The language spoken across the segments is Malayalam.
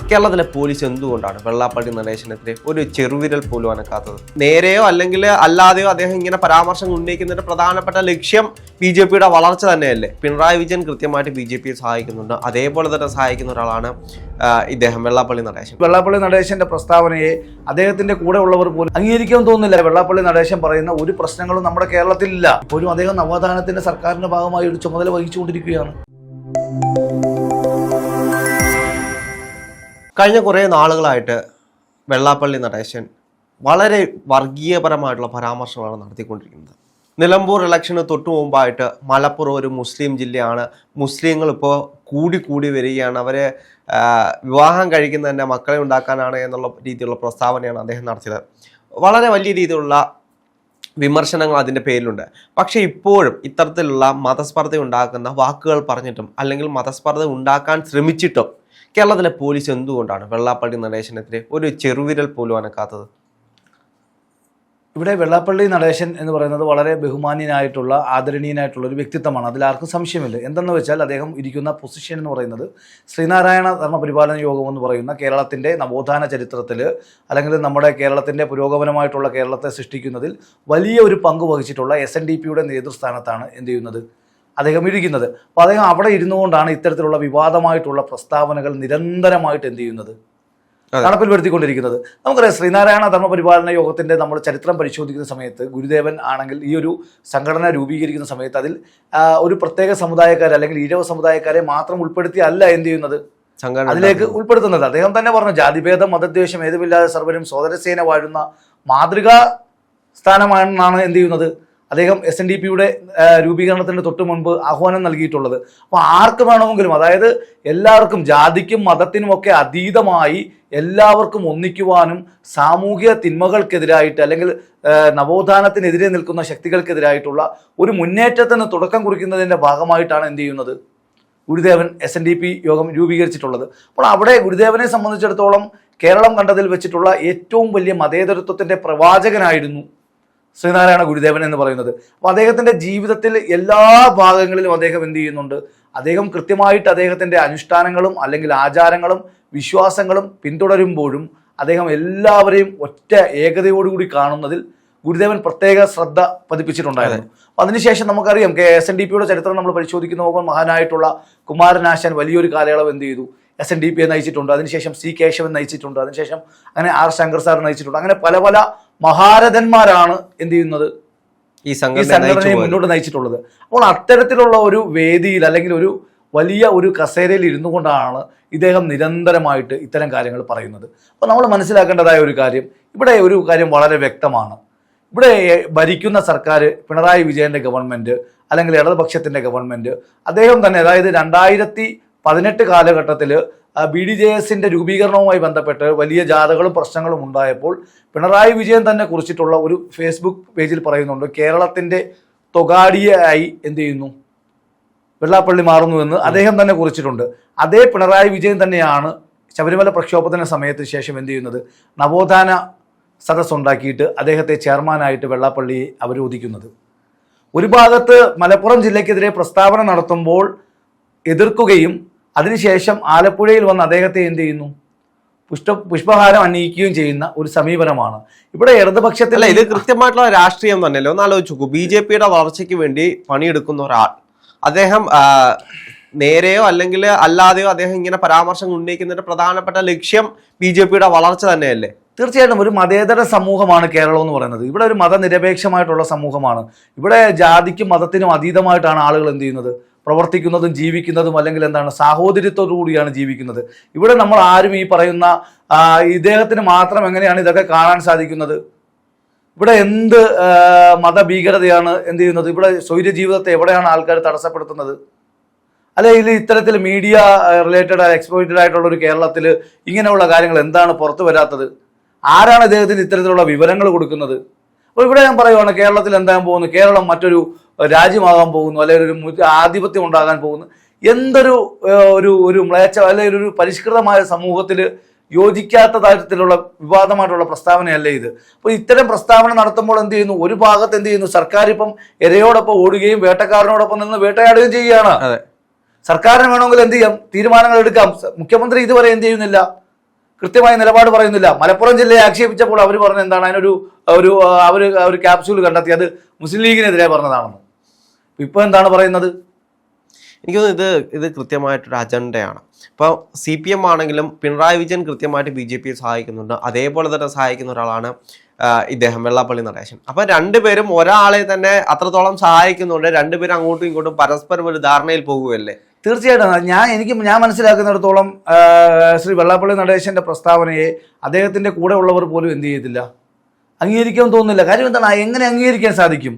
കേരളത്തിലെ പോലീസ് എന്തുകൊണ്ടാണ് വെള്ളാപ്പള്ളി നടേശനെതിരെ ഒരു ചെറുവിരൽ പോലും അനക്കാത്തത്? നേരെയോ അല്ലെങ്കിൽ അല്ലാതെയോ അദ്ദേഹം ഇങ്ങനെ പരാമർശങ്ങൾ ഉന്നയിക്കുന്നതിന്റെ പ്രധാനപ്പെട്ട ലക്ഷ്യം ബി.ജെ.പിയുടെ വളർച്ച തന്നെയല്ലേ? പിണറായി വിജയൻ കൃത്യമായിട്ട് ബി.ജെ.പിയെ സഹായിക്കുന്നുണ്ട്. അതേപോലെ തന്നെ സഹായിക്കുന്ന ഒരാളാണ് ഇദ്ദേഹം വെള്ളാപ്പള്ളി നടേശൻ. വെള്ളാപ്പള്ളി നടേശന്റെ പ്രസ്താവനയെ അദ്ദേഹത്തിന്റെ കൂടെ ഉള്ളവർ പോലും അംഗീകരിക്കാൻ തോന്നുന്നില്ല. വെള്ളാപ്പള്ളി നടേശൻ പറയുന്ന ഒരു പ്രശ്നങ്ങളും നമ്മുടെ കേരളത്തിലില്ല. ഇപ്പോഴും അദ്ദേഹം നവോത്ഥാനത്തിന്റെ സർക്കാരിന്റെ ഭാഗമായി ഒരു ചുമതല വഹിച്ചുകൊണ്ടിരിക്കുകയാണ്. കഴിഞ്ഞ കുറേ നാളുകളായിട്ട് വെള്ളാപ്പള്ളി നടേശൻ വളരെ വർഗീയപരമായിട്ടുള്ള പരാമർശങ്ങളാണ് നടത്തിക്കൊണ്ടിരിക്കുന്നത്. നിലമ്പൂർ ഇലക്ഷന് തൊട്ടു മുമ്പായിട്ട് മലപ്പുറം ഒരു മുസ്ലിം ജില്ലയാണ്, മുസ്ലിങ്ങൾ ഇപ്പോൾ കൂടി വരികയാണ്, അവരെ വിവാഹം കഴിക്കുന്ന തന്നെ മക്കളെ ഉണ്ടാക്കാനാണ് എന്നുള്ള രീതിയിലുള്ള പ്രസ്താവനയാണ് അദ്ദേഹം നടത്തിയത്. വളരെ വലിയ രീതിയിലുള്ള വിമർശനങ്ങൾ അതിൻ്റെ പേരിലുണ്ട്. പക്ഷേ ഇപ്പോഴും ഇത്തരത്തിലുള്ള മതസ്പർദ്ധ ഉണ്ടാക്കുന്ന വാക്കുകൾ പറഞ്ഞിട്ടും അല്ലെങ്കിൽ മതസ്പർദ്ധ ഉണ്ടാക്കാൻ ശ്രമിച്ചിട്ടും കേരളത്തിലെ പോലീസ് എന്തുകൊണ്ടാണ് വെള്ളാപ്പള്ളി നടേശനെതിരെ ഒരു ചെറുവിരൽ പോലും അനക്കാത്തത്? ഇവിടെ വെള്ളാപ്പള്ളി നടേശൻ എന്ന് പറയുന്നത് വളരെ ബഹുമാന്യനായിട്ടുള്ള ആദരണീയനായിട്ടുള്ള ഒരു വ്യക്തിത്വമാണ്. അതിലാർക്കും സംശയമില്ല. എന്തെന്ന് വെച്ചാൽ അദ്ദേഹം ഇരിക്കുന്ന പൊസിഷൻ എന്ന് പറയുന്നത് ശ്രീനാരായണ ധർമ്മപരിപാലന യോഗം എന്ന് പറയുന്ന കേരളത്തിൻ്റെ നവോത്ഥാന ചരിത്രത്തിൽ അല്ലെങ്കിൽ നമ്മുടെ കേരളത്തിൻ്റെ പുരോഗമനമായിട്ടുള്ള കേരളത്തെ സൃഷ്ടിക്കുന്നതിൽ വലിയ ഒരു പങ്ക് വഹിച്ചിട്ടുള്ള SNDPയുടെ നേതൃസ്ഥാനത്താണ് എന്ത് ചെയ്യുന്നത്, അദ്ദേഹം ഇരിക്കുന്നത്. അപ്പോൾ അദ്ദേഹം അവിടെ ഇരുന്നുകൊണ്ടാണ് ഇത്തരത്തിലുള്ള വിവാദമായിട്ടുള്ള പ്രസ്താവനകൾ നിരന്തരമായിട്ട് എന്ത് ചെയ്യുന്നത്, നടപ്പിൽ വരുത്തിക്കൊണ്ടിരിക്കുന്നത്. നമുക്കറിയാം, ശ്രീനാരായണ ധർമ്മപരിപാലന യോഗത്തിൻ്റെ നമ്മൾ ചരിത്രം പരിശോധിക്കുന്ന സമയത്ത് ഗുരുദേവൻ ആണെങ്കിൽ ഈ ഒരു സംഘടന രൂപീകരിക്കുന്ന സമയത്ത് അതിൽ ഒരു പ്രത്യേക സമുദായക്കാരെ അല്ലെങ്കിൽ ഈഴവ സമുദായക്കാരെ മാത്രം ഉൾപ്പെടുത്തി അല്ല എന്ത് ചെയ്യുന്നത്, അതിലേക്ക് ഉൾപ്പെടുത്തുന്നത്. അദ്ദേഹം തന്നെ പറഞ്ഞു, ജാതിഭേദം മതദ്വേഷം ഏതുമില്ലാതെ സർവരും സോദരസേന വാഴുന്ന മാതൃകാ സ്ഥാനമാണെന്നാണ് എന്ത് ചെയ്യുന്നത് അദ്ദേഹം SNDPയുടെ രൂപീകരണത്തിന് തൊട്ട് മുൻപ് ആഹ്വാനം നൽകിയിട്ടുള്ളത്. അപ്പോൾ ആർക്ക് വേണമെങ്കിലും, അതായത് എല്ലാവർക്കും, ജാതിക്കും മതത്തിനുമൊക്കെ അതീതമായി എല്ലാവർക്കും ഒന്നിക്കുവാനും സാമൂഹിക തിന്മകൾക്കെതിരായിട്ട് അല്ലെങ്കിൽ നവോത്ഥാനത്തിനെതിരെ നിൽക്കുന്ന ശക്തികൾക്കെതിരായിട്ടുള്ള ഒരു മുന്നേറ്റത്തിന് തുടക്കം കുറിക്കുന്നതിൻ്റെ ഭാഗമായിട്ടാണ് എന്ത് ചെയ്യുന്നത് ഗുരുദേവൻ SNDP യോഗം രൂപീകരിച്ചിട്ടുള്ളത്. അപ്പോൾ അവിടെ ഗുരുദേവനെ സംബന്ധിച്ചിടത്തോളം കേരളം കണ്ടതിൽ വെച്ചിട്ടുള്ള ഏറ്റവും വലിയ മതേതരത്വത്തിൻ്റെ പ്രവാചകനായിരുന്നു ശ്രീനാരായണ ഗുരുദേവൻ എന്ന് പറയുന്നത്. അപ്പോൾ അദ്ദേഹത്തിൻ്റെ ജീവിതത്തിൽ എല്ലാ ഭാഗങ്ങളിലും അദ്ദേഹം എന്ത് ചെയ്യുന്നുണ്ട്, അദ്ദേഹം കൃത്യമായിട്ട് അദ്ദേഹത്തിൻ്റെ അനുഷ്ഠാനങ്ങളും അല്ലെങ്കിൽ ആചാരങ്ങളും വിശ്വാസങ്ങളും പിന്തുടരുമ്പോഴും അദ്ദേഹം എല്ലാവരെയും ഒറ്റ ഏകതയോടുകൂടി കാണുന്നതിൽ ഗുരുദേവൻ പ്രത്യേക ശ്രദ്ധ പതിപ്പിച്ചിട്ടുണ്ടായിരുന്നു. അപ്പം അതിനുശേഷം നമുക്കറിയാം, SNDPയുടെ ചരിത്രം നമ്മൾ പരിശോധിക്കുന്ന പോകുമ്പോൾ മഹാനായിട്ടുള്ള കുമാരനാശാൻ വലിയൊരു കാലയളവ് എന്ത് ചെയ്തു, SNDPയെ നയിച്ചിട്ടുണ്ട്. അതിനുശേഷം C. കേശവൻ നയിച്ചിട്ടുണ്ട്. അതിനുശേഷം അങ്ങനെ R. ശങ്കർ സാർ നയിച്ചിട്ടുണ്ട്. അങ്ങനെ പല പല മഹാരഥന്മാരാണ് എന്ത് ചെയ്യുന്നത്, ഈ സംഘടനയെ മുന്നോട്ട് നയിച്ചിട്ടുള്ളത്. അപ്പോൾ അത്തരത്തിലുള്ള ഒരു വേദിയിൽ അല്ലെങ്കിൽ ഒരു വലിയ ഒരു കസേരയിൽ ഇരുന്നു കൊണ്ടാണ് ഇദ്ദേഹം നിരന്തരമായിട്ട് ഇത്തരം കാര്യങ്ങൾ പറയുന്നത്. അപ്പോൾ നമ്മൾ മനസ്സിലാക്കേണ്ടതായ ഒരു കാര്യം, ഇവിടെ ഒരു കാര്യം വളരെ വ്യക്തമാണ്. ഇവിടെ ഭരിക്കുന്ന സർക്കാർ, പിണറായി വിജയൻ്റെ ഗവൺമെൻറ് അല്ലെങ്കിൽ ഇടതുപക്ഷത്തിൻ്റെ ഗവൺമെൻറ്, അദ്ദേഹം തന്നെ, അതായത് 2018 കാലഘട്ടത്തിൽ BDJSന്റെ രൂപീകരണവുമായി ബന്ധപ്പെട്ട് വലിയ ജാഥകളും പ്രശ്നങ്ങളും ഉണ്ടായപ്പോൾ പിണറായി വിജയൻ തന്നെ കുറിച്ചിട്ടുള്ള ഒരു ഫേസ്ബുക്ക് പേജിൽ പറയുന്നുണ്ട്, കേരളത്തിൻ്റെ തൊഗാഡിയായി എന്ത് ചെയ്യുന്നു, വെള്ളാപ്പള്ളി മാറുന്നുവെന്ന് അദ്ദേഹം തന്നെ കുറിച്ചിട്ടുണ്ട്. അതേ പിണറായി വിജയൻ തന്നെയാണ് ശബരിമല പ്രക്ഷോഭത്തിന് സമയത്ത് ശേഷം എന്ത് ചെയ്യുന്നത്, നവോത്ഥാന സദസ്സുണ്ടാക്കിയിട്ട് അദ്ദേഹത്തെ ചെയർമാനായിട്ട് വെള്ളാപ്പള്ളിയെ അവരോധിക്കുന്നത്. ഒരു ഭാഗത്ത് മലപ്പുറം ജില്ലയ്ക്കെതിരെ പ്രസ്താവന നടത്തുമ്പോൾ എതിർക്കുകയും അതിനുശേഷം ആലപ്പുഴയിൽ വന്ന് അദ്ദേഹത്തെ എന്ത് ചെയ്യുന്നു, പുഷ്പഹാരം അണിയിക്കുകയും ചെയ്യുന്ന ഒരു സമീപനമാണ് ഇവിടെ ഇടതുപക്ഷത്തിൽ. ഇത് കൃത്യമായിട്ടുള്ള രാഷ്ട്രീയം തന്നെയല്ലോ. ഒന്ന് ആലോചിച്ച് നോക്കൂ, BJPയുടെ വളർച്ചയ്ക്ക് വേണ്ടി പണിയെടുക്കുന്ന ഒരാൾ, അദ്ദേഹം നേരെയോ അല്ലെങ്കിൽ അല്ലാതെയോ അദ്ദേഹം ഇങ്ങനെ പരാമർശങ്ങൾ ഉന്നയിക്കുന്നതിന്റെ പ്രധാനപ്പെട്ട ലക്ഷ്യം BJPയുടെ വളർച്ച തന്നെയല്ലേ? തീർച്ചയായിട്ടും ഒരു മതേതര സമൂഹമാണ് കേരളം എന്ന് പറയുന്നത്. ഇവിടെ ഒരു മതനിരപേക്ഷമായിട്ടുള്ള സമൂഹമാണ്. ഇവിടെ ജാതിക്കും മതത്തിനും അതീതമായിട്ടാണ് ആളുകൾ എന്ത് ചെയ്യുന്നത്, പ്രവർത്തിക്കുന്നതും ജീവിക്കുന്നതും അല്ലെങ്കിൽ എന്താണ് സാഹോദര്യത്തോടു കൂടിയാണ് ജീവിക്കുന്നത്. ഇവിടെ നമ്മൾ ആരും ഈ പറയുന്ന ഇദ്ദേഹത്തിന് മാത്രം എങ്ങനെയാണ് ഇതൊക്കെ കാണാൻ സാധിക്കുന്നത്? ഇവിടെ എന്ത് മതഭീകരതയാണ് എന്ത് ചെയ്യുന്നത്? ഇവിടെ സ്വൈര്യ ജീവിതത്തെ എവിടെയാണ് ആൾക്കാർ തടസ്സപ്പെടുത്തുന്നത്? അല്ലെങ്കിൽ ഇത്തരത്തിൽ മീഡിയ റിലേറ്റഡ് എക്സ്പ്ലോയിറ്റഡ് ആയിട്ടുള്ള ഒരു കേരളത്തിൽ ഇങ്ങനെയുള്ള കാര്യങ്ങൾ എന്താണ് പുറത്തു വരാത്തത്? ആരാണ് ഇദ്ദേഹത്തിന് ഇത്തരത്തിലുള്ള വിവരങ്ങൾ കൊടുക്കുന്നത്? അപ്പോൾ ഇവിടെ ഞാൻ പറയുവാണ്, കേരളത്തിൽ എന്താകാൻ പോകുന്നു, കേരളം മറ്റൊരു രാജ്യമാകാൻ പോകുന്നു, അല്ലെങ്കിൽ ഒരു ആധിപത്യം ഉണ്ടാകാൻ പോകുന്നു. എന്തൊരു ഒരു മ്ലേച്ഛ അല്ലെങ്കിൽ ഒരു പരിഷ്കൃതമായ സമൂഹത്തിൽ യോജിക്കാത്ത തരത്തിലുള്ള വിവാദമായിട്ടുള്ള പ്രസ്താവനയല്ലേ ഇത്. അപ്പോൾ ഇത്തരം പ്രസ്താവന നടത്തുമ്പോൾ എന്ത് ചെയ്യുന്നു, ഒരു ഭാഗത്ത് എന്ത് ചെയ്യുന്നു, സർക്കാർ ഇപ്പം ഇരയോടൊപ്പം ഓടുകയും വേട്ടക്കാരനോടൊപ്പം നിന്ന് വേട്ടയാടുകയും ചെയ്യുകയാണ്. സർക്കാരിന് വേണമെങ്കിൽ എന്ത് ചെയ്യാം, തീരുമാനങ്ങൾ എടുക്കാം. മുഖ്യമന്ത്രി ഇതുവരെ എന്ത് ചെയ്യുന്നില്ല, കൃത്യമായ നിലപാട് പറയുന്നില്ല. മലപ്പുറം ജില്ലയെ ആക്ഷേപിച്ചപ്പോൾ അവർ പറഞ്ഞ എന്താണ്, അതിനൊരു ഒരു അവർ ക്യാപ്സ്യൂൾ കണ്ടെത്തി അത് മുസ്ലിം ലീഗിനെതിരെ പറഞ്ഞതാണെന്ന്. ഇപ്പോൾ എന്താണ് പറയുന്നത്? എനിക്ക് തോന്നുന്നു ഇത് കൃത്യമായിട്ടൊരു അജണ്ടയാണ്. ഇപ്പോൾ CPM ആണെങ്കിലും പിണറായി വിജയൻ കൃത്യമായിട്ട് BJPയെ സഹായിക്കുന്നുണ്ട്. അതേപോലെ തന്നെ സഹായിക്കുന്ന ഒരാളാണ് ഇദ്ദേഹം വെള്ളാപ്പള്ളി നടേശൻ. അപ്പം രണ്ടുപേരും ഒരാളെ തന്നെ അത്രത്തോളം സഹായിക്കുന്നുണ്ട്. രണ്ടുപേരും അങ്ങോട്ടും ഇങ്ങോട്ടും പരസ്പരം ഒരു ധാരണയിൽ പോകുകയല്ലേ? തീർച്ചയായിട്ടും ഞാൻ മനസ്സിലാക്കുന്നിടത്തോളം ശ്രീ വെള്ളാപ്പള്ളി നടേശന്റെ പ്രസ്താവനയെ അദ്ദേഹത്തിന്റെ കൂടെ ഉള്ളവർ പോലും എന്ത് ചെയ്യത്തില്ല, അംഗീകരിക്കാൻ തോന്നുന്നില്ല. കാര്യം എന്താണ്, എങ്ങനെ അംഗീകരിക്കാൻ സാധിക്കും?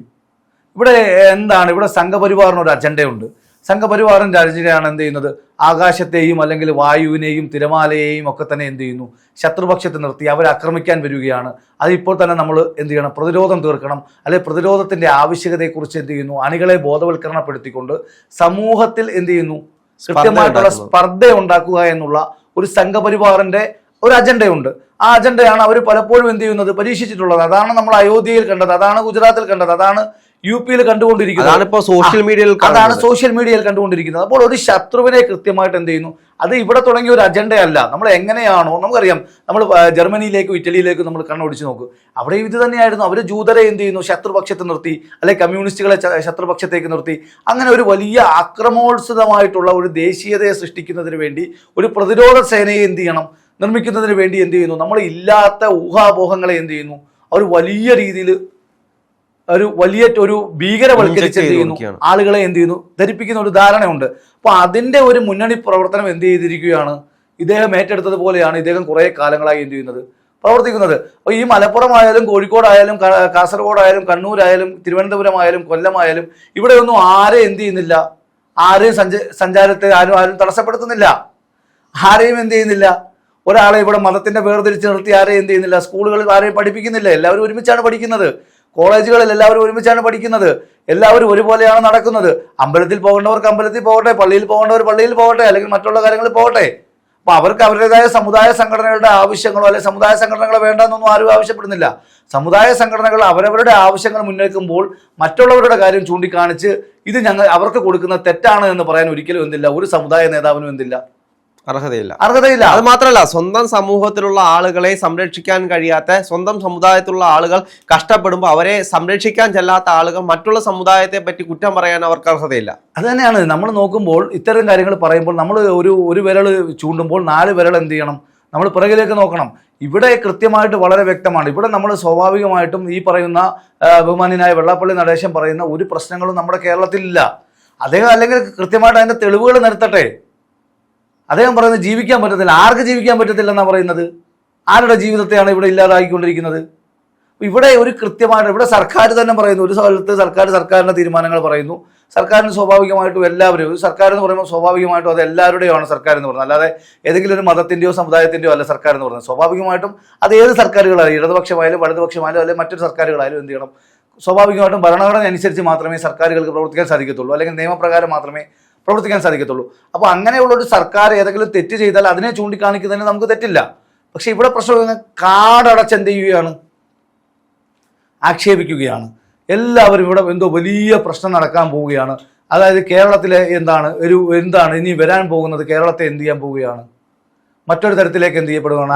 ഇവിടെ എന്താണ്, ഇവിടെ സംഘപരിവാറിനൊരു അജണ്ടയുണ്ട്. സംഘപരിവാറിൻ്റെ അജണ്ടയാണ് എന്ത് ചെയ്യുന്നത്, ആകാശത്തെയും അല്ലെങ്കിൽ വായുവിനെയും തിരമാലയെയും ഒക്കെ തന്നെ എന്ത് ചെയ്യുന്നു, ശത്രുപക്ഷത്ത് നിർത്തി അവരെ ആക്രമിക്കാൻ വരികയാണ്. അതിപ്പോൾ തന്നെ നമ്മൾ എന്ത് ചെയ്യണം, പ്രതിരോധം തീർക്കണം. അല്ലെങ്കിൽ പ്രതിരോധത്തിന്റെ ആവശ്യകതയെക്കുറിച്ച് എന്ത് ചെയ്യുന്നു, അണികളെ ബോധവൽക്കരണപ്പെടുത്തിക്കൊണ്ട് സമൂഹത്തിൽ എന്ത് ചെയ്യുന്നു, കൃത്യമായിട്ടുള്ള സ്പർദ്ധ ഉണ്ടാക്കുക എന്നുള്ള ഒരു സംഘപരിവാറിന്റെ ഒരു അജണ്ടയുണ്ട്. ആ അജണ്ടയാണ് അവർ പലപ്പോഴും എന്ത് ചെയ്യുന്നത്, പരീക്ഷിച്ചിട്ടുള്ളത്. അതാണ് നമ്മൾ അയോധ്യയിൽ കണ്ടത്, അതാണ് ഗുജറാത്തിൽ കണ്ടത്, അതാണ് UP-യിൽ കണ്ടുകൊണ്ടിരിക്കുന്നത്, അതാണ് സോഷ്യൽ മീഡിയയിൽ കണ്ടുകൊണ്ടിരിക്കുന്നത്. അപ്പോൾ ഒരു ശത്രുവിനെ കൃത്യമായിട്ട് എന്ത് ചെയ്യുന്നു, അത് ഇവിടെ തുടങ്ങിയ ഒരു അജണ്ടയല്ല. നമ്മൾ എങ്ങനെയാണോ, നമുക്കറിയാം, നമ്മൾ ജർമ്മനിയിലേക്കും ഇറ്റലിയിലേക്കും നമ്മൾ കണ്ണോടിച്ച് നോക്കും, അവിടെയും ഇത് തന്നെയായിരുന്നു. അവർ ജൂതരെ എന്ത് ചെയ്യുന്നു, ശത്രുപക്ഷത്ത് നിർത്തി, അല്ലെങ്കിൽ കമ്മ്യൂണിസ്റ്റുകളെ ശത്രുപക്ഷത്തേക്ക് നിർത്തി. അങ്ങനെ ഒരു വലിയ ആക്രമോത്സുകമായിട്ടുള്ള ഒരു ദേശീയതയെ സൃഷ്ടിക്കുന്നതിന് വേണ്ടി ഒരു പ്രതിരോധ സേനയെ എന്ത് ചെയ്യണം, നിർമ്മിക്കുന്നതിന് വേണ്ടി എന്ത് ചെയ്യുന്നു, നമ്മൾ ഇല്ലാത്ത ഊഹാപോഹങ്ങളെ എന്ത് ചെയ്യുന്നു, അവർ വലിയ രീതിയിൽ ഒരു ഭീകരവൽക്കരിച്ച് എന്ത് ചെയ്യുന്നു, ആളുകളെ എന്ത് ചെയ്യുന്നു, ധരിപ്പിക്കുന്ന ഒരു ധാരണയുണ്ട്. അപ്പൊ അതിന്റെ ഒരു മുന്നണി പ്രവർത്തനം എന്ത് ചെയ്തിരിക്കുകയാണ്, ഇദ്ദേഹം ഏറ്റെടുത്തതുപോലെയാണ് ഇദ്ദേഹം കുറെ കാലങ്ങളായി എന്ത് ചെയ്യുന്നത്, പ്രവർത്തിക്കുന്നത്. അപ്പോൾ ഈ മലപ്പുറമായാലും കോഴിക്കോടായാലും കാസർഗോഡായാലും കണ്ണൂരായാലും തിരുവനന്തപുരമായാലും കൊല്ലമായാലും ഇവിടെ ഒന്നും ആരെ എന്ത് ചെയ്യുന്നില്ല, ആരെയും സഞ്ചാരത്തെ ആരും തടസ്സപ്പെടുത്തുന്നില്ല, ആരെയും എന്ത് ചെയ്യുന്നില്ല, ഒരാളെ ഇവിടെ മതത്തിന്റെ വേർതിരിച്ച് നിർത്തി ആരെയും എന്ത് ചെയ്യുന്നില്ല, സ്കൂളുകളിൽ ആരെയും പഠിപ്പിക്കുന്നില്ല. എല്ലാവരും ഒരുമിച്ചാണ് പഠിക്കുന്നത്, കോളേജുകളിൽ എല്ലാവരും ഒരുമിച്ചാണ് പഠിക്കുന്നത്, എല്ലാവരും ഒരുപോലെയാണ് നടക്കുന്നത്. അമ്പലത്തിൽ പോകേണ്ടവർക്ക് അമ്പലത്തിൽ പോകട്ടെ, പള്ളിയിൽ പോകേണ്ടവർ പള്ളിയിൽ പോകട്ടെ, അല്ലെങ്കിൽ മറ്റുള്ള കാര്യങ്ങളിൽ പോകട്ടെ. അപ്പൊ അവർക്ക് അവരുടേതായ സമുദായ സംഘടനകളുടെ ആവശ്യങ്ങളോ അല്ലെങ്കിൽ സമുദായ സംഘടനകളോ വേണ്ടെന്നൊന്നും ആരും ആവശ്യപ്പെടുന്നില്ല. സമുദായ സംഘടനകൾ അവരവരുടെ ആവശ്യങ്ങൾ മുന്നേൽക്കുമ്പോൾ മറ്റുള്ളവരുടെ കാര്യം ചൂണ്ടിക്കാണിച്ച് ഇത് അവർക്ക് കൊടുക്കുന്ന തെറ്റാണ് എന്ന് പറയാൻ ഒരിക്കലും എന്തില്ല, ഒരു സമുദായ നേതാവിനും എന്തില്ല, അർഹതയില്ല. അത് മാത്രമല്ല, സ്വന്തം സമൂഹത്തിലുള്ള ആളുകളെ സംരക്ഷിക്കാൻ കഴിയാത്ത, സ്വന്തം സമുദായത്തിലുള്ള ആളുകൾ കഷ്ടപ്പെടുമ്പോൾ അവരെ സംരക്ഷിക്കാൻ ചെല്ലാത്ത ആളുകൾ മറ്റുള്ള സമുദായത്തെ പറ്റി കുറ്റം പറയാൻ അവർക്ക് അർഹതയില്ല. അത് തന്നെയാണ് നമ്മൾ നോക്കുമ്പോൾ ഇത്തരം കാര്യങ്ങൾ പറയുമ്പോൾ നമ്മൾ ഒരു വിരൽ ചൂണ്ടുമ്പോൾ 4 വിരൽ എന്ത് ചെയ്യണം, നമ്മൾ പിറകിലേക്ക് നോക്കണം. ഇവിടെ കൃത്യമായിട്ട് വളരെ വ്യക്തമാണ്. ഇവിടെ നമ്മൾ സ്വാഭാവികമായിട്ടും ഈ പറയുന്ന ബഹുമാന്യനായ വെള്ളാപ്പള്ളി നടേശൻ പറയുന്ന ഒരു പ്രശ്നങ്ങളും നമ്മുടെ കേരളത്തിലില്ല. അദ്ദേഹം അല്ലെങ്കിൽ കൃത്യമായിട്ട് അതിന്റെ തെളിവുകൾ നിരത്തട്ടെ. അദ്ദേഹം പറയുന്നത് ജീവിക്കാൻ പറ്റത്തില്ല. ആർക്ക് ജീവിക്കാൻ പറ്റത്തില്ല എന്നാണ് പറയുന്നത്? ആരുടെ ജീവിതത്തെയാണ് ഇവിടെ ഇല്ലാതാക്കിക്കൊണ്ടിരിക്കുന്നത്? ഇവിടെ ഒരു കൃത്യമായിട്ട് ഇവിടെ സർക്കാർ തന്നെ പറയുന്നു, ഒരു സ്ഥലത്ത് സർക്കാരിന്റെ തീരുമാനങ്ങൾ പറയുന്നു. സർക്കാരിന് സ്വാഭാവികമായിട്ടും എല്ലാവരും, സർക്കാർ എന്ന് പറയുമ്പോൾ സ്വാഭാവികമായിട്ടും അത് എല്ലാവരുടെയാണ് സർക്കാർ എന്ന് പറയുന്നത്, അല്ലാതെ ഏതെങ്കിലും ഒരു മതത്തിന്റെയോ സമുദായത്തിന്റെയോ അല്ല സർക്കാർ എന്ന് പറയുന്നത്. സ്വാഭാവികമായിട്ടും അത് ഏത് സർക്കാരുകളായാലും, ഇടതുപക്ഷമായാലും വലതുപക്ഷമായാലും അല്ലെങ്കിൽ മറ്റൊരു സർക്കാരുകളായാലും എന്ത് ചെയ്യണം, സ്വാഭാവികമായിട്ടും ഭരണഘടന അനുസരിച്ച് മാത്രമേ സർക്കാരുകൾക്ക് പ്രവർത്തിക്കാൻ സാധിക്കത്തുള്ളൂ, അല്ലെങ്കിൽ നിയമപ്രകാരം മാത്രമേ പ്രവർത്തിക്കാൻ സാധിക്കത്തുള്ളൂ. അപ്പോൾ അങ്ങനെയുള്ള ഒരു സർക്കാർ ഏതെങ്കിലും തെറ്റ് ചെയ്താൽ അതിനെ ചൂണ്ടിക്കാണിക്കുന്നതിന് നമുക്ക് തെറ്റില്ല. പക്ഷെ ഇവിടെ പ്രശ്നം കാടടച്ച് എന്ത് ചെയ്യുകയാണ്, ആക്ഷേപിക്കുകയാണ്. എല്ലാവരും ഇവിടെ എന്തോ വലിയ പ്രശ്നം നടക്കാൻ പോവുകയാണ്. അതായത് കേരളത്തിലെ എന്താണ് ഇനി വരാൻ പോകുന്നത്, കേരളത്തെ എന്ത് ചെയ്യാൻ പോവുകയാണ്, മറ്റൊരു തരത്തിലേക്ക് എന്ത് ചെയ്യപ്പെടുകയാണ്,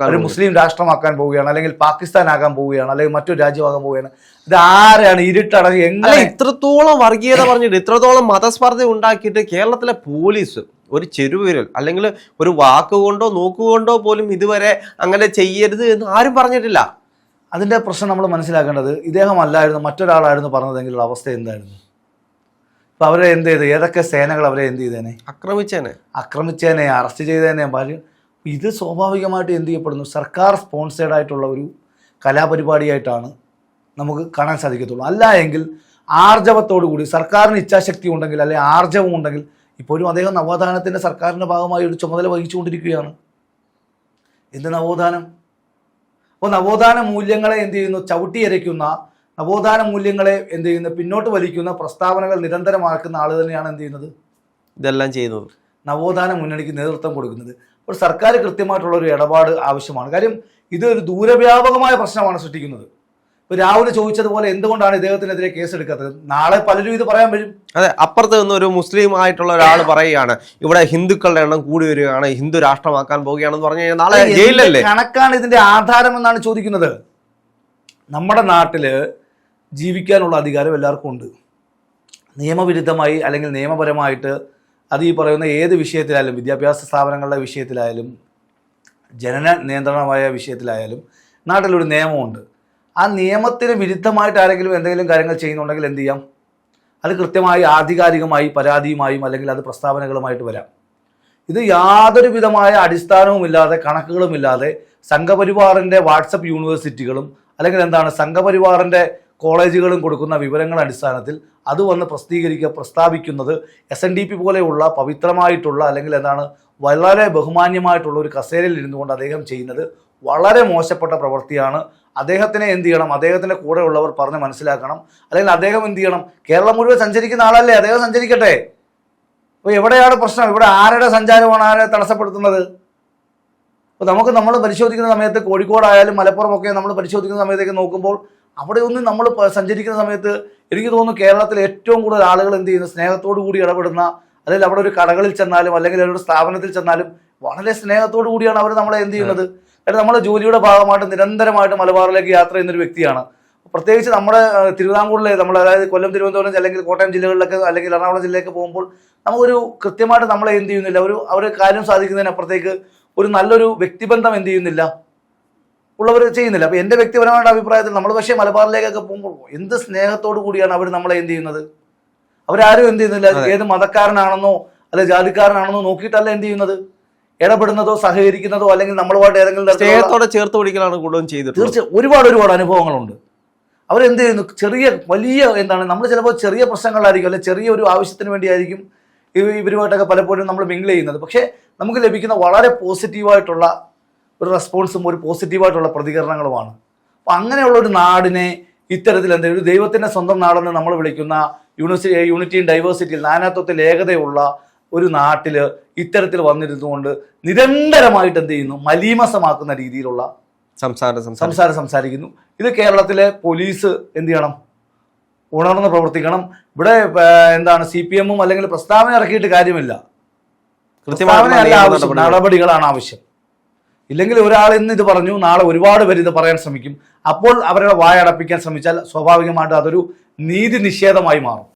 ഒരു മുസ്ലിം രാഷ്ട്രമാക്കാൻ പോവുകയാണ്, അല്ലെങ്കിൽ പാകിസ്ഥാൻ ആകാൻ പോവുകയാണ്, അല്ലെങ്കിൽ മറ്റൊരു രാജ്യമാകാൻ പോവുകയാണ്. ഇത് ആരാണ് ഇരുട്ടടങ്ങി എങ്ങനെ ഇത്രത്തോളം വർഗീയത പറഞ്ഞിട്ട്, ഇത്രത്തോളം മതസ്പർദ്ധ ഉണ്ടാക്കിയിട്ട് കേരളത്തിലെ പോലീസ് ഒരു ചെറുവിരൽ അല്ലെങ്കിൽ ഒരു വാക്കുകൊണ്ടോ നോക്കുകൊണ്ടോ പോലും ഇതുവരെ അങ്ങനെ ചെയ്യരുത് എന്ന് ആരും പറഞ്ഞിട്ടില്ല. അതിന്റെ പ്രശ്നം നമ്മൾ മനസ്സിലാക്കേണ്ടത്, ഇദ്ദേഹം അല്ലായിരുന്നു മറ്റൊരാളായിരുന്നു പറഞ്ഞതെങ്കിലുള്ള അവസ്ഥ എന്തായിരുന്നു? ഇപ്പൊ അവരെ എന്ത് ചെയ്ത്, ഏതൊക്കെ സേനകൾ അവരെ എന്ത് ചെയ്തേനെ, ആക്രമിച്ചേനെ, അറസ്റ്റ് ചെയ്തേനെ. ഇത് സ്വാഭാവികമായിട്ട് എന്ത് ചെയ്യപ്പെടുന്നു, സർക്കാർ സ്പോൺസേഡ് ആയിട്ടുള്ള ഒരു കലാപരിപാടിയായിട്ടാണ് നമുക്ക് കാണാൻ സാധിക്കത്തുള്ളൂ. അല്ല എങ്കിൽ ആർജവത്തോടു കൂടി സർക്കാരിന് ഇച്ഛാശക്തി ഉണ്ടെങ്കിൽ, അല്ലെങ്കിൽ ആർജവം ഉണ്ടെങ്കിൽ, ഇപ്പോഴും അദ്ദേഹം നവോത്ഥാനത്തിന്റെ സർക്കാരിന്റെ ഭാഗമായി ഒരു ചുമതല വഹിച്ചുകൊണ്ടിരിക്കുകയാണ്. എന്ത് നവോത്ഥാനം? അപ്പോൾ നവോത്ഥാന മൂല്യങ്ങളെ എന്ത് ചെയ്യുന്നു, ചവിട്ടിയരയ്ക്കുന്ന, നവോത്ഥാന മൂല്യങ്ങളെ എന്ത് ചെയ്യുന്ന, പിന്നോട്ട് വലിക്കുന്ന പ്രസ്താവനകൾ നിരന്തരമാക്കുന്ന ആൾ തന്നെയാണ് എന്ത് ചെയ്യുന്നത്, ഇതെല്ലാം ചെയ്യുന്നത്, നവോത്ഥാന മുന്നണിക്ക് നേതൃത്വം കൊടുക്കുന്നത്. അപ്പോൾ സർക്കാർ കൃത്യമായിട്ടുള്ള ഒരു ഇടപാട് ആവശ്യമാണ്. കാര്യം ഇത് ഒരു ദൂരവ്യാപകമായ പ്രശ്നമാണ് സൃഷ്ടിക്കുന്നത്. രാഹുൽ ചോദിച്ചതുപോലെ എന്തുകൊണ്ടാണ് ഇദ്ദേഹത്തിനെതിരെ കേസെടുക്കാത്തത്? നാളെ പലരും ഇത് പറയാൻ വരും. അതെ, അപ്പുറത്ത് നിന്ന് ഒരു മുസ്ലിം ആയിട്ടുള്ള ഒരാൾ പറയുകയാണ് ഇവിടെ ഹിന്ദുക്കളുടെ എണ്ണം കൂടി വരികയാണ്, ഹിന്ദു രാഷ്ട്രമാക്കാൻ പോവുകയാണെന്ന് പറഞ്ഞു കഴിഞ്ഞാൽ നാളെ ജയിലല്ലേ? കണക്കാണ് ഇതിന്റെ ആധാരം എന്നാണ് ചോദിക്കുന്നത്. നമ്മുടെ നാട്ടില് ജീവിക്കാനുള്ള അധികാരം എല്ലാവർക്കും ഉണ്ട്. നിയമവിരുദ്ധമായി അല്ലെങ്കിൽ നിയമപരമായിട്ട് അത് ഈ പറയുന്ന ഏത് വിഷയത്തിലായാലും, വിദ്യാഭ്യാസ സ്ഥാപനങ്ങളുടെ വിഷയത്തിലായാലും ജനന നിയന്ത്രണമായ വിഷയത്തിലായാലും നാട്ടിലൊരു നിയമമുണ്ട്. ആ നിയമത്തിന് വിരുദ്ധമായിട്ട് ആരെങ്കിലും എന്തെങ്കിലും കാര്യങ്ങൾ ചെയ്യുന്നുണ്ടെങ്കിൽ എന്ത് ചെയ്യാം? അത് കൃത്യമായി ആധികാരികമായി പരാതിയുമായും അല്ലെങ്കിൽ അത് പ്രസ്താവനകളുമായിട്ട് വരാം. ഇത് യാതൊരു വിധമായ അടിസ്ഥാനവുമില്ലാതെ കണക്കുകളുമില്ലാതെ സംഘപരിവാറിൻ്റെ വാട്സപ്പ് യൂണിവേഴ്സിറ്റികളും അല്ലെങ്കിൽ എന്താണ് സംഘപരിവാറിൻ്റെ കോളേജുകളും കൊടുക്കുന്ന വിവരങ്ങളുടെ അടിസ്ഥാനത്തിൽ അത് വന്ന് പ്രസ്താവിക്കുന്നത് SNDP പോലെയുള്ള പവിത്രമായിട്ടുള്ള അല്ലെങ്കിൽ എന്താണ് വളരെ ബഹുമാന്യമായിട്ടുള്ള ഒരു കസേരയിൽ ഇരുന്നുകൊണ്ട് അദ്ദേഹം ചെയ്യുന്നത് വളരെ മോശപ്പെട്ട പ്രവൃത്തിയാണ്. അദ്ദേഹത്തിനെ എന്ത് ചെയ്യണം? അദ്ദേഹത്തിൻ്റെ കൂടെ ഉള്ളവർ പറഞ്ഞ് മനസ്സിലാക്കണം. അല്ലെങ്കിൽ അദ്ദേഹം എന്ത് ചെയ്യണം? കേരളം മുഴുവൻ സഞ്ചരിക്കുന്ന ആളല്ലേ, അദ്ദേഹം സഞ്ചരിക്കട്ടെ. അപ്പോൾ എവിടെയാണ് പ്രശ്നം? ഇവിടെ ആരുടെ സഞ്ചാരമാണ് ആരെ തടസ്സപ്പെടുത്തുന്നത്? അപ്പോൾ നമ്മൾ പരിശോധിക്കുന്ന സമയത്ത് കോഴിക്കോടായാലും മലപ്പുറം ഒക്കെ നമ്മൾ പരിശോധിക്കുന്ന സമയത്തേക്ക് നോക്കുമ്പോൾ അവിടെ ഒന്നും നമ്മൾ സഞ്ചരിക്കുന്ന സമയത്ത് എനിക്ക് തോന്നുന്നു കേരളത്തിൽ ഏറ്റവും കൂടുതൽ ആളുകൾ എന്ത് ചെയ്യുന്നു? സ്നേഹത്തോടു കൂടി ഇടപെടുന്ന, അല്ലെങ്കിൽ അവിടെ ഒരു കടകളിൽ ചെന്നാലും അല്ലെങ്കിൽ ഒരു സ്ഥാപനത്തിൽ ചെന്നാലും വളരെ സ്നേഹത്തോടു കൂടിയാണ് അവർ നമ്മളെ എന്ത് ചെയ്യുന്നത്. കാരണം നമ്മുടെ ജോലിയുടെ ഭാഗമായിട്ട് നിരന്തരമായിട്ട് മലബാറിലേക്ക് യാത്ര ചെയ്യുന്നൊരു വ്യക്തിയാണ്. പ്രത്യേകിച്ച് നമ്മുടെ തിരുവിതാംകൂറിലെ നമ്മൾ അതായത് കൊല്ലം, തിരുവനന്തപുരം അല്ലെങ്കിൽ കോട്ടയം ജില്ലകളിലൊക്കെ അല്ലെങ്കിൽ എറണാകുളം ജില്ലയിലേക്ക് പോകുമ്പോൾ നമുക്കൊരു കൃത്യമായിട്ട് നമ്മളെ എന്ത് ചെയ്യുന്നില്ല, ഒരു കാര്യം സാധിക്കുന്നതിനപ്പുറത്തേക്ക് ഒരു നല്ലൊരു വ്യക്തിബന്ധം എന്ത് ചെയ്യുന്നില്ല, ഉള്ളവർ ചെയ്യുന്നില്ല. അപ്പോൾ എൻ്റെ വ്യക്തിപരമായിട്ട് അഭിപ്രായത്തിൽ നമ്മൾ പക്ഷേ മലബാറിലേക്കൊക്കെ പോകുമ്പോൾ എന്ത് സ്നേഹത്തോടു കൂടിയാണ് അവർ നമ്മളെ എന്ത് ചെയ്യുന്നത്. അവരാരും എന്ത് ചെയ്യുന്നില്ല, ഏത് മതക്കാരനാണെന്നോ അല്ലെ ജാതിക്കാരനാണെന്നോ നോക്കിയിട്ടല്ല എന്ത് ചെയ്യുന്നത്, ഇടപെടുന്നതോ സഹകരിക്കുന്നതോ അല്ലെങ്കിൽ നമ്മളുമായിട്ട് ഏതെങ്കിലും സ്നേഹത്തോടെ ചേർത്ത് പിടിക്കലാണ് കൂടുതലും ചെയ്തത്. തീർച്ചയായും ഒരുപാട് അനുഭവങ്ങളുണ്ട്. അവരെന്ത് ചെയ്യുന്നു? വലിയ എന്താണ്, നമ്മൾ ചിലപ്പോൾ ചെറിയ പ്രശ്നങ്ങളായിരിക്കും അല്ലെങ്കിൽ ചെറിയ ഒരു ആവശ്യത്തിന് വേണ്ടിയായിരിക്കും ഇവരുമായിട്ടൊക്കെ പലപ്പോഴും നമ്മൾ മിങ്കിൾ ചെയ്യുന്നത്. പക്ഷേ നമുക്ക് ലഭിക്കുന്ന വളരെ പോസിറ്റീവായിട്ടുള്ള ഒരു റെസ്പോൺസും ഒരു പോസിറ്റീവായിട്ടുള്ള പ്രതികരണങ്ങളുമാണ്. അപ്പം അങ്ങനെയുള്ള ഒരു നാടിനെ ഇത്തരത്തിൽ എന്തെങ്കിലും ഒരു ദൈവത്തിൻ്റെ സ്വന്തം നാടെന്ന് നമ്മൾ വിളിക്കുന്ന യൂണിറ്റി ഇൻ ഡൈവേഴ്സിറ്റിയിൽ നാനാത്വത്തിൽ ഏകതയുള്ള ഒരു നാട്ടിൽ ഇത്തരത്തിൽ വന്നിരുന്നുകൊണ്ട് നിരന്തരമായിട്ട് എന്ത് ചെയ്യുന്നു? മലീമസമാക്കുന്ന രീതിയിലുള്ള സംസാരം സംസാരിക്കുന്നു. ഇത് കേരളത്തിലെ പോലീസ് എന്ത് ചെയ്യണം? ഉണർന്ന് പ്രവർത്തിക്കണം. ഇവിടെ എന്താണ് CPM അല്ലെങ്കിൽ പ്രസ്താവന ഇറക്കിയിട്ട് കാര്യമില്ല. പ്രസ്താവനയല്ല ആവശ്യം, നടപടികളാണ് ആവശ്യം. ഇല്ലെങ്കിൽ ഒരാൾ ഇന്ന് ഇത് പറഞ്ഞു, നാളെ ഒരുപാട് പേര് ഇത് പറയാൻ ശ്രമിക്കും. അപ്പോൾ അവരുടെ വായ അടപ്പിക്കാൻ ശ്രമിച്ചാൽ സ്വാഭാവികമായിട്ട് അതൊരു നീതി നിഷേധമായി മാറും.